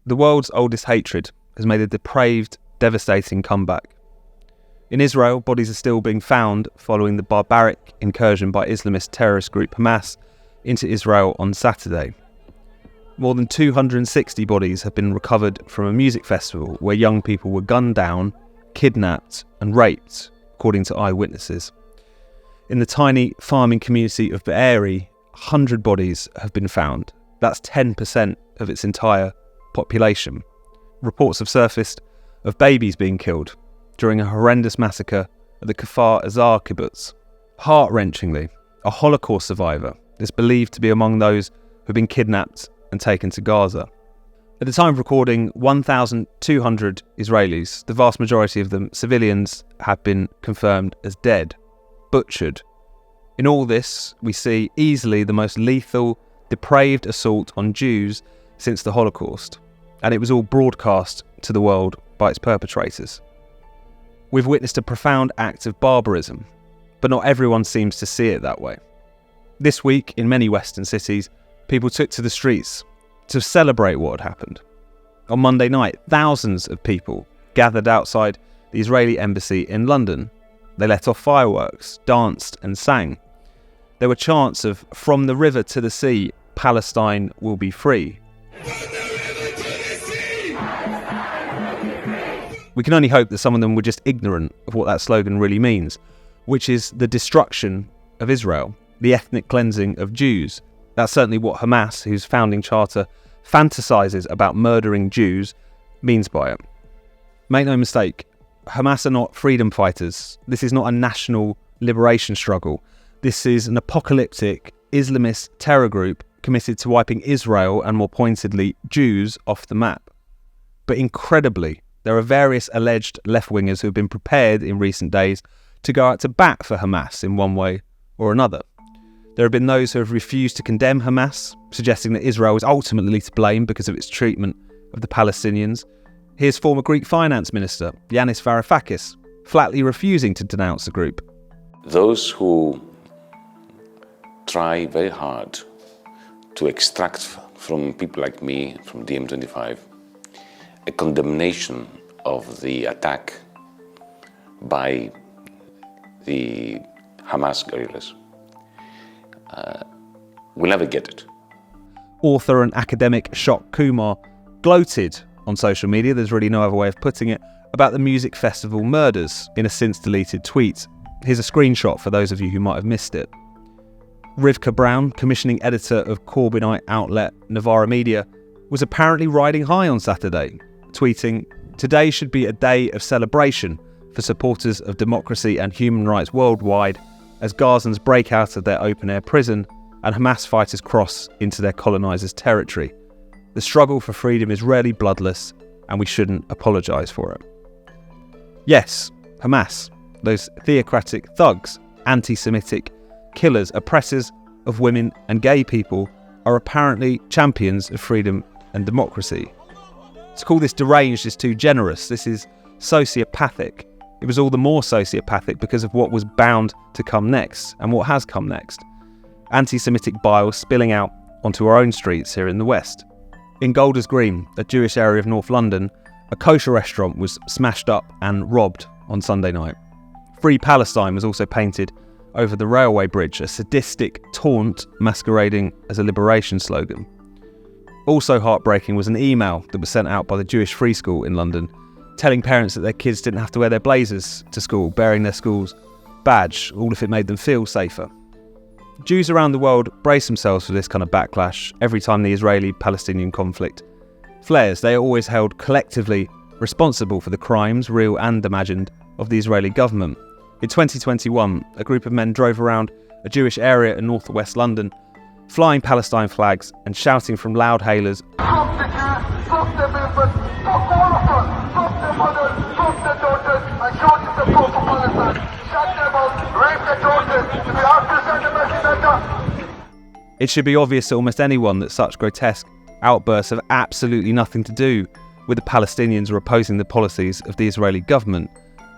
the world's oldest hatred has made a depraved, devastating comeback. In Israel, bodies are still being found following the barbaric incursion by Islamist terrorist group Hamas into Israel on Saturday. More than 260 bodies have been recovered from a music festival where young people were gunned down, kidnapped and raped, according to eyewitnesses. In the tiny farming community of Be'eri, 100 bodies have been found. That's 10% of its entire population. Reports have surfaced of babies being killed during a horrendous massacre at the Kfar Azar kibbutz. Heart-wrenchingly, a Holocaust survivor is believed to be among those who've been kidnapped and taken to Gaza. At the time of recording, 1,200 Israelis, the vast majority of them civilians, have been confirmed as dead, butchered. In all this, we see easily the most lethal, depraved assault on Jews since the Holocaust, and it was all broadcast to the world by its perpetrators. We've witnessed a profound act of barbarism, but not everyone seems to see it that way. This week, in many Western cities, people took to the streets to celebrate what had happened. On Monday night, thousands of people gathered outside the Israeli embassy in London. They let off fireworks, danced and sang. There were chants of "From the river to the sea, Palestine will be free." We can only hope that some of them were just ignorant of what that slogan really means, which is the destruction of Israel, the ethnic cleansing of Jews. That's certainly what Hamas, whose founding charter fantasises about murdering Jews, means by it. Make no mistake, Hamas are not freedom fighters. This is not a national liberation struggle. This is an apocalyptic Islamist terror group committed to wiping Israel, and more pointedly, Jews, off the map. But incredibly, there are various alleged left-wingers who have been prepared in recent days to go out to bat for Hamas in one way or another. There have been those who have refused to condemn Hamas, suggesting that Israel is ultimately to blame because of its treatment of the Palestinians. Here's former Greek finance minister Yanis Varoufakis flatly refusing to denounce the group. Those who try very hard to extract from people like me, from DiEM25, a condemnation of the attack by the Hamas guerrillas will never get it. Author and academic Ashok Kumar gloated on social media, there's really no other way of putting it, about the music festival murders in a since-deleted tweet. Here's a screenshot for those of you who might have missed it. Rivka Brown, commissioning editor of Corbynite outlet Novara Media, was apparently riding high on Saturday, tweeting, "Today should be a day of celebration for supporters of democracy and human rights worldwide as Gazans break out of their open-air prison and Hamas fighters cross into their colonisers' territory. The struggle for freedom is rarely bloodless, and we shouldn't apologise for it." Yes, Hamas, those theocratic thugs, anti-Semitic killers, oppressors of women and gay people, are apparently champions of freedom and democracy. To call this deranged is too generous. This is sociopathic. It was all the more sociopathic because of what was bound to come next, and what has come next. Anti-Semitic bile spilling out onto our own streets here in the West. In Golders Green, a Jewish area of North London, a kosher restaurant was smashed up and robbed on Sunday night. Free Palestine was also painted over the railway bridge, a sadistic taunt masquerading as a liberation slogan. Also heartbreaking was an email that was sent out by the Jewish Free School in London, telling parents that their kids didn't have to wear their blazers to school, bearing their school's badge, all if it made them feel safer. Jews around the world brace themselves for this kind of backlash every time the Israeli-Palestinian conflict flares. They are always held collectively responsible for the crimes, real and imagined, of the Israeli government. In 2021, a group of men drove around a Jewish area in northwest London, flying Palestine flags and shouting from loud hailers, "Stop the Jews, stop the movement, stop all of us, stop the mothers, stop the daughters, and shout the support for Palestine. Shut them out, rape the daughters, we have to send a message." It should be obvious to almost anyone that such grotesque outbursts have absolutely nothing to do with the Palestinians or opposing the policies of the Israeli government.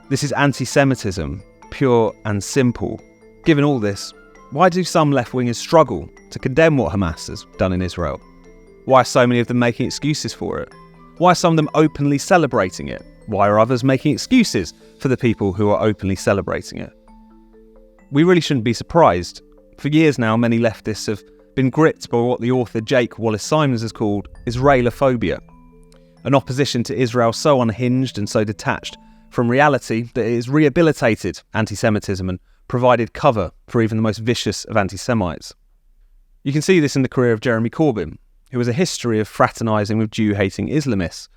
This is anti-Semitism, pure and simple. Given all this, why do some left-wingers struggle to condemn what Hamas has done in Israel? Why are so many of them making excuses for it? Why are some of them openly celebrating it? Why are others making excuses for the people who are openly celebrating it? We really shouldn't be surprised. For years now, many leftists have been gripped by what the author Jake Wallace-Simons has called Israelophobia, an opposition to Israel so unhinged and so detached from reality that it has rehabilitated anti-Semitism and provided cover for even the most vicious of anti-Semites. You can see this in the career of Jeremy Corbyn, who has a history of fraternising with Jew-hating Islamists.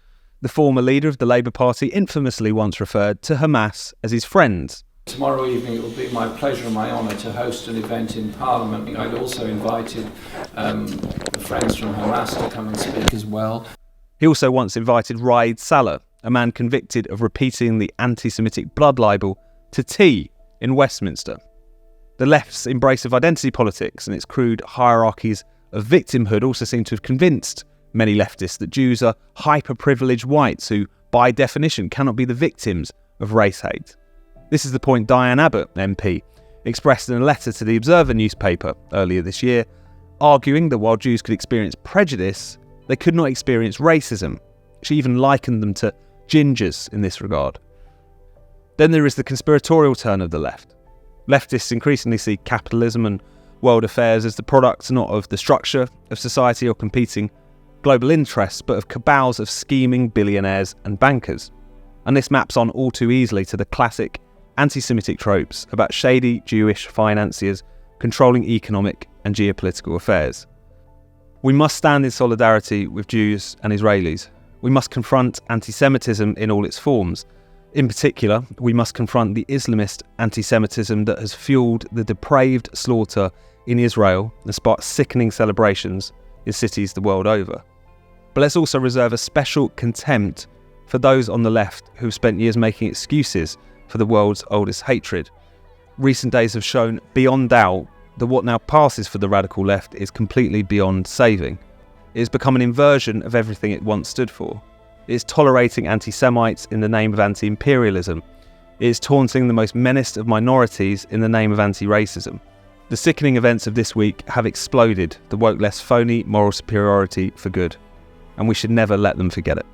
The former leader of the Labour Party infamously once referred to Hamas as his friends. Tomorrow evening it will be my pleasure and my honour to host an event in Parliament. I'd also invited the friends from Hamas to come and speak as well. He also once invited Raed Salah, a man convicted of repeating the anti-Semitic blood libel, to tea in Westminster. The left's embrace of identity politics and its crude hierarchies of victimhood also seem to have convinced many leftists that Jews are hyper-privileged whites who, by definition, cannot be the victims of race hate. This is the point Diane Abbott, MP, expressed in a letter to the Observer newspaper earlier this year, arguing that while Jews could experience prejudice, they could not experience racism. She even likened them to gingers in this regard. Then there is the conspiratorial turn of the left. Leftists increasingly see capitalism and world affairs as the product not of the structure of society or competing global interests, but of cabals of scheming billionaires and bankers. And this maps on all too easily to the classic anti-Semitic tropes about shady Jewish financiers controlling economic and geopolitical affairs. We must stand in solidarity with Jews and Israelis. We must confront anti-Semitism in all its forms. In particular, we must confront the Islamist anti-Semitism that has fueled the depraved slaughter in Israel and sparked sickening celebrations in cities the world over. But let's also reserve a special contempt for those on the left who have spent years making excuses for the world's oldest hatred. Recent days have shown beyond doubt that what now passes for the radical left is completely beyond saving. It has become an inversion of everything it once stood for. It is tolerating anti-Semites in the name of anti-imperialism. It is taunting the most menaced of minorities in the name of anti-racism. The sickening events of this week have exploded the woke left's phony moral superiority for good, and we should never let them forget it.